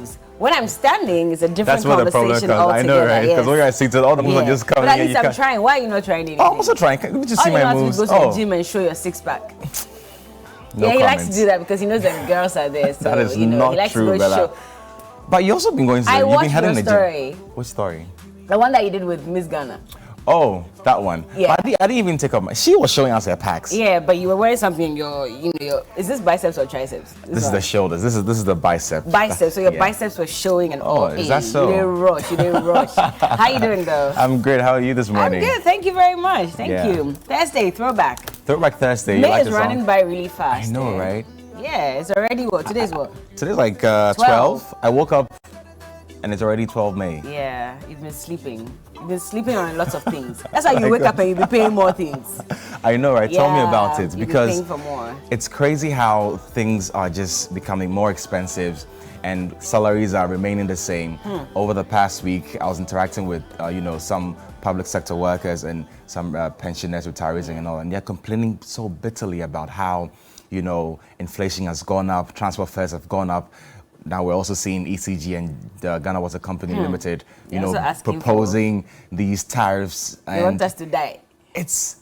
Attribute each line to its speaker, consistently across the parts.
Speaker 1: moves. When I'm standing, it's a different
Speaker 2: That's where the problem
Speaker 1: conversation
Speaker 2: comes. I know,
Speaker 1: altogether.
Speaker 2: right? Because when you're seated, all the moves are just coming.
Speaker 1: But at least I'm trying. Why are you not trying anything?
Speaker 2: Oh, I'm also trying. Can you just see my moves?
Speaker 1: All you have to go to the gym and show your six-pack.
Speaker 2: No
Speaker 1: he
Speaker 2: comments.
Speaker 1: likes to do that because he knows that girls are there. So,
Speaker 2: that is
Speaker 1: he
Speaker 2: not true, brother. But you also been going to
Speaker 1: you've been
Speaker 2: heading
Speaker 1: the story.
Speaker 2: Which story?
Speaker 1: The one that you did with Miss Ghana.
Speaker 2: Oh, that one.
Speaker 1: Yeah.
Speaker 2: But I didn't even take up she was showing us her packs.
Speaker 1: Yeah, but you were wearing something is this biceps or triceps?
Speaker 2: This is the shoulders. This is the bicep.
Speaker 1: Biceps. So your biceps were showing and all.
Speaker 2: Is that so?
Speaker 1: You didn't rush. How you doing though?
Speaker 2: I'm great. How are you this morning?
Speaker 1: I'm good. Thank you very much. Thank you. Thursday, throwback.
Speaker 2: Throwback Thursday.
Speaker 1: May is running by really fast.
Speaker 2: I know, right?
Speaker 1: Yeah, it's already what? Today's what?
Speaker 2: Today's like 12. I woke up and it's already 12 May.
Speaker 1: Yeah, you've been sleeping. You've been sleeping on lots of things. That's why you wake up and you'll be paying more things.
Speaker 2: I know, right? Tell me about it.
Speaker 1: Because for more.
Speaker 2: It's crazy how things are just becoming more expensive and salaries are remaining the same. Over the past week, I was interacting with, some public sector workers and some pensioners, retirees and all, and they're complaining so bitterly about how, inflation has gone up, transport fares have gone up. Now we're also seeing ECG and the Ghana Water Company Limited, proposing these tariffs.
Speaker 1: They want us to die.
Speaker 2: It's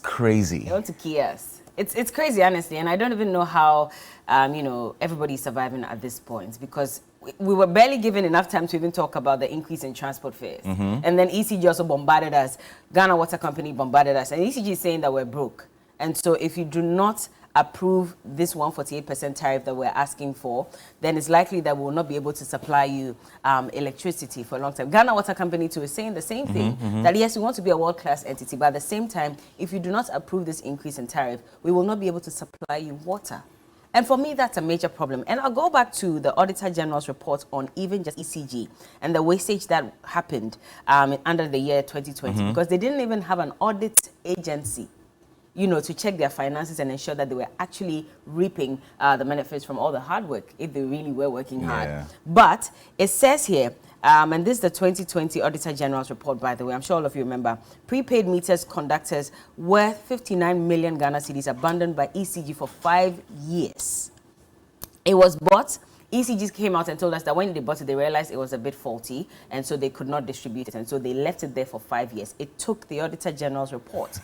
Speaker 2: crazy.
Speaker 1: They want to kill us. It's crazy, honestly, and I don't even know how, everybody's surviving at this point because we were barely given enough time to even talk about the increase in transport fares. And then ECG also bombarded us. Ghana Water Company bombarded us, and ECG is saying that we're broke. And so if you do not approve this 148% tariff that we're asking for, then it's likely that we will not be able to supply you electricity for a long time. Ghana Water Company too is saying the same thing, that yes, we want to be a world-class entity, but at the same time, if you do not approve this increase in tariff, we will not be able to supply you water. And for me, that's a major problem. And I'll go back to the Auditor General's report on even just ECG and the wastage that happened under the year 2020, because they didn't even have an audit agency to check their finances and ensure that they were actually reaping the benefits from all the hard work, if they really were working hard. But it says here, and this is the 2020 Auditor General's report, by the way, I'm sure all of you remember, prepaid meters conductors worth 59 million Ghana cedis abandoned by ECG for 5 years. It was bought. ECG came out and told us that when they bought it, they realized it was a bit faulty, and so they could not distribute it, and so they left it there for 5 years. It took the Auditor General's report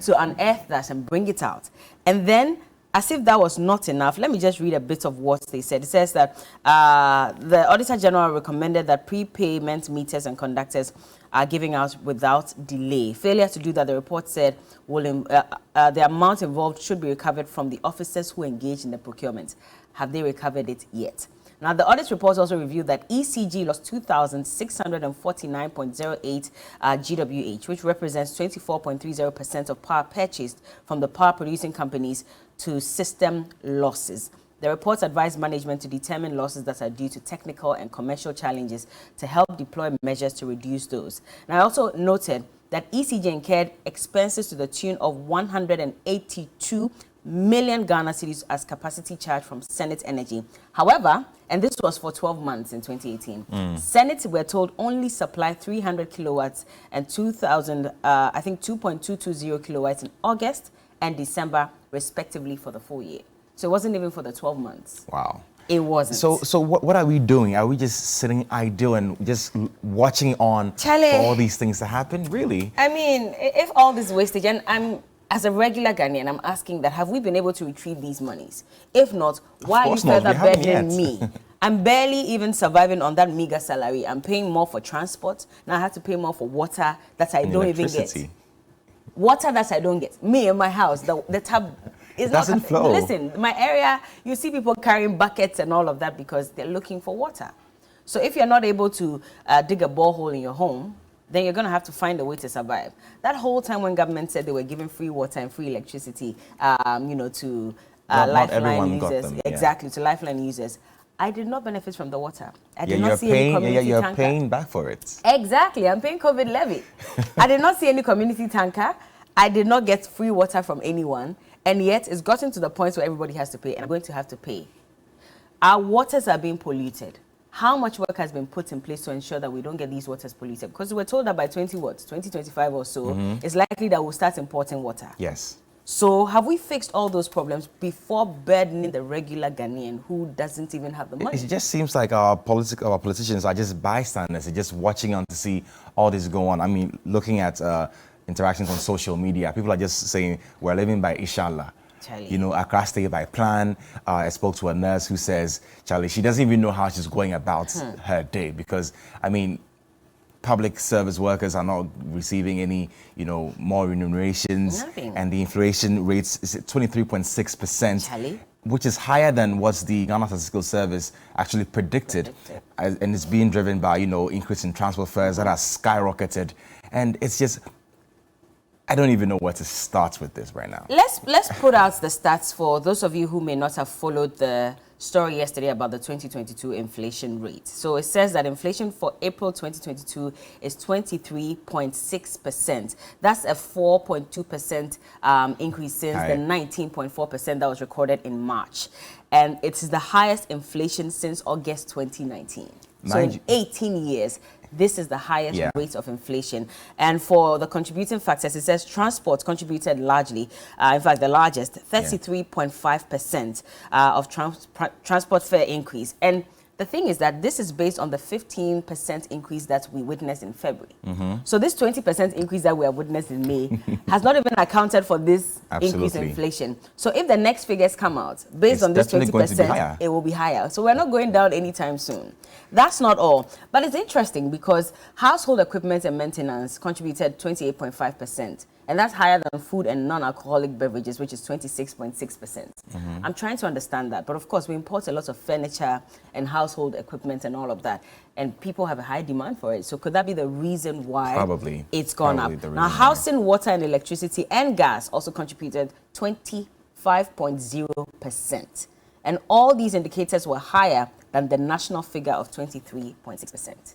Speaker 1: to unearth that and bring it out. And then, as if that was not enough, let me just read a bit of what they said. It says that the Auditor General recommended that prepayment meters and conductors are giving out without delay. Failure to do that, the report said, the amount involved should be recovered from the officers who engaged in the procurement. Have they recovered it yet? Now, the audit report also revealed that ECG lost 2,649.08 GWH, which represents 24.30% of power purchased from the power producing companies to system losses. The report advised management to determine losses that are due to technical and commercial challenges to help deploy measures to reduce those. And I also noted that ECG incurred expenses to the tune of 182 million Ghana cedis as capacity charge from Senate Energy. However, and this was for 12 months in 2018, Senate, we're told, only supplied 300 kilowatts and 2.220 kilowatts in August and December, respectively, for the full year. So it wasn't even for the 12 months.
Speaker 2: Wow.
Speaker 1: It wasn't.
Speaker 2: So what are we doing? Are we just sitting idle and just watching on for all these things to happen? Really?
Speaker 1: I mean, if all this wastage, and as a regular Ghanaian, I'm asking that, have we been able to retrieve these monies? If not, why are you further burdening me? I'm barely even surviving on that meager salary. I'm paying more for transport. Now I have to pay more for water that I don't even get. Water that I don't get. Me in my house, the tap
Speaker 2: doesn't flow.
Speaker 1: Listen, my area, you see people carrying buckets and all of that because they're looking for water. So if you're not able to dig a borehole in your home, then you're going to have to find a way to survive. That whole time when government said they were giving free water and free electricity, to lifeline users, exactly, to lifeline users, I did not benefit from the water. I did not see any community tanker.
Speaker 2: You're paying back for it.
Speaker 1: Exactly, I'm paying COVID levy. I did not see any community tanker. I did not get free water from anyone, and yet it's gotten to the point where everybody has to pay, and I'm going to have to pay. Our waters are being polluted. How much work has been put in place to ensure that we don't get these waters polluted? Because we were told that by 2025 or so, it's likely that we'll start importing water.
Speaker 2: Yes.
Speaker 1: So have we fixed all those problems before burdening the regular Ghanaian who doesn't even have the money?
Speaker 2: It just seems like our politicians are just bystanders. They're just watching on to see all this go on. I mean, looking at interactions on social media, people are just saying, we're living by inshallah.
Speaker 1: Charlie.
Speaker 2: You know, Accra stay by plan. I spoke to a nurse who says, Charlie, she doesn't even know how she's going about her day because, I mean, public service workers are not receiving any, you know, more remunerations.
Speaker 1: Nothing. And
Speaker 2: the inflation rates is at 23.6%.
Speaker 1: Charlie.
Speaker 2: Which is higher than what the Ghana Statistical Service actually predicted. And it's being driven by, you know, increase in transport fares that has skyrocketed. And it's just, I don't even know where to start with this right now.
Speaker 1: Let's put out the stats for those of you who may not have followed the story yesterday about the 2022 inflation rate. So it says that inflation for April 2022 is 23.6%. That's a 4.2% increase since the 19.4% that was recorded in March. And it is the highest inflation since August 2019. So in 18 years, this is the highest rate of inflation. And for the contributing factors, it says transport contributed largely, in fact, the largest, 33.5% of transport fare increase. And the thing is that this is based on the 15% increase that we witnessed in February. So this 20% increase that we have witnessed in May has not even accounted for this increase in inflation. So if the next figures come out based on this 20%, it will be higher. So we're not going down anytime soon. That's not all. But it's interesting because household equipment and maintenance contributed 28.5%. And that's higher than food and non-alcoholic beverages, which is 26.6%. I'm trying to understand that. But of course, we import a lot of furniture and household equipment and all of that. And people have a high demand for it. So could that be the reason why it's gone up? Now, housing, water and electricity and gas also contributed 25.0%. And all these indicators were higher than the national figure of 23.6%.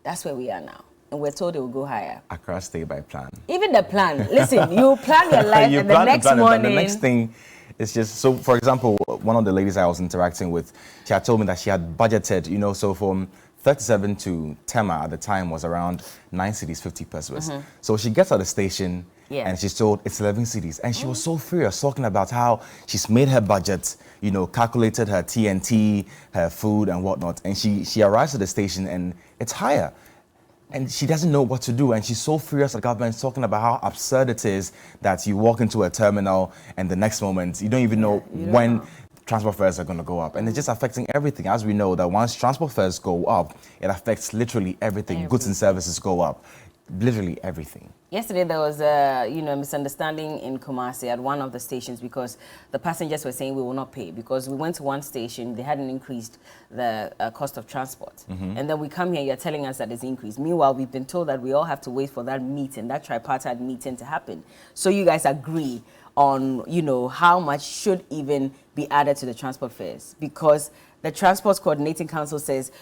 Speaker 1: That's where we are now. And we're told it will go higher. Accra stay by plan. Even the plan. Listen, you plan your life and the next morning.
Speaker 2: The next thing is just, so for example, one of the ladies I was interacting with, she had told me that she had budgeted, you know, so from 37 to Tema at the time was around 9 cedis, 50 pesos. So she gets at the station and she's told it's 11 cedis. And she was so furious talking about how she's made her budget, you know, calculated her TNT, her food and whatnot. And she arrives at the station and it's higher. And she doesn't know what to do. And she's so furious at government talking about how absurd it is that you walk into a terminal and the next moment, you don't even know when transport fares are going to go up. And it's just affecting everything. As we know that once transport fares go up, it affects literally everything. Goods and services go up. Literally everything.
Speaker 1: Yesterday there was a misunderstanding in Kumasi at one of the stations because the passengers were saying we will not pay because we went to one station, they hadn't increased the cost of transport. And then we come here, you're telling us that it's increased. Meanwhile, we've been told that we all have to wait for that meeting, that tripartite meeting to happen. So you guys agree on, you know, how much should even be added to the transport fares because the Transport Coordinating Council says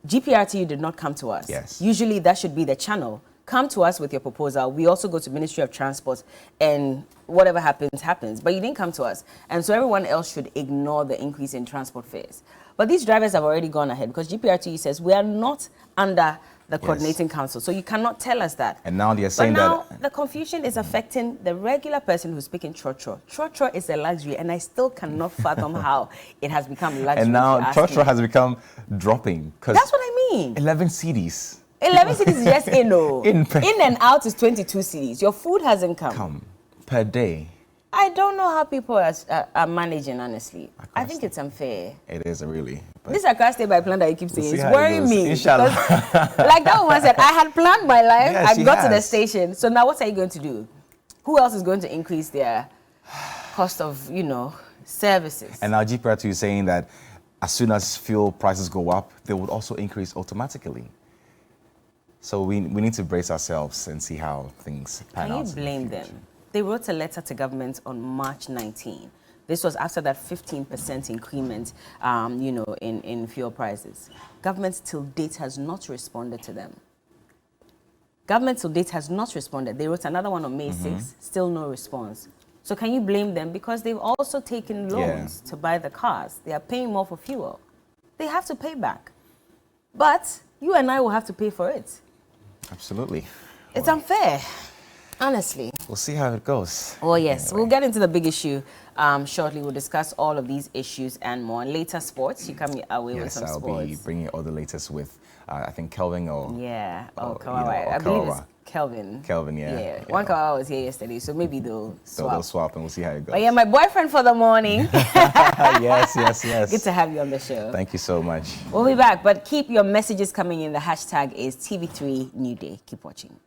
Speaker 1: GPRTU did not come to us. Usually that should be the channel. Come to us with your proposal. We also go to Ministry of Transport and whatever happens, happens. But you didn't come to us. And so everyone else should ignore the increase in transport fares. But these drivers have already gone ahead because GPRTU says we are not under the Coordinating Council. So you cannot tell us that.
Speaker 2: And now they're saying
Speaker 1: that the confusion is affecting the regular person who's speaking Trotro. Trotro is a luxury and I still cannot fathom how it has become luxury.
Speaker 2: And now Trotro has become dropping.
Speaker 1: That's what I mean.
Speaker 2: 11 cedis.
Speaker 1: 11 cities is just in and out is 22 cities. Your food hasn't come
Speaker 2: per day.
Speaker 1: I don't know how people are managing, honestly. I think it's unfair.
Speaker 2: It is really.
Speaker 1: This Accra Stay by plan that you keep saying is worrying me. Inshallah. Like that woman said, I had planned my life. I got to the station. So now what are you going to do? Who else is going to increase their cost of, you know, services?
Speaker 2: And now GPRTU is saying that as soon as fuel prices go up, they would also increase automatically. So we need to brace ourselves and see how things pan out.
Speaker 1: Can you blame them? They wrote a letter to government on March 19. This was after that 15% increment, you know, in fuel prices. Government till date has not responded to them. Government till date has not responded. They wrote another one on May 6, still no response. So can you blame them? Because they've also taken loans to buy the cars. They are paying more for fuel. They have to pay back. But you and I will have to pay for it.
Speaker 2: Absolutely.
Speaker 1: It's unfair. Honestly.
Speaker 2: We'll see how it goes.
Speaker 1: Oh, yes.
Speaker 2: Anyway.
Speaker 1: We'll get into the big issue shortly. We'll discuss all of these issues and more. Later sports, you come away with some
Speaker 2: I'll
Speaker 1: sports.
Speaker 2: be bringing all the latest with, I think, Kelvin or...
Speaker 1: Yeah.
Speaker 2: or,
Speaker 1: Kawawa. I believe it's Kelvin.
Speaker 2: Kelvin, yeah.
Speaker 1: Yeah. One Kawawa was here yesterday, so maybe they'll swap.
Speaker 2: They'll swap and we'll see how it goes.
Speaker 1: But yeah, my boyfriend for the morning.
Speaker 2: Yes.
Speaker 1: Good to have you on the show.
Speaker 2: Thank you so much.
Speaker 1: We'll be back, but keep your messages coming in. The hashtag is TV3Newday. Keep watching.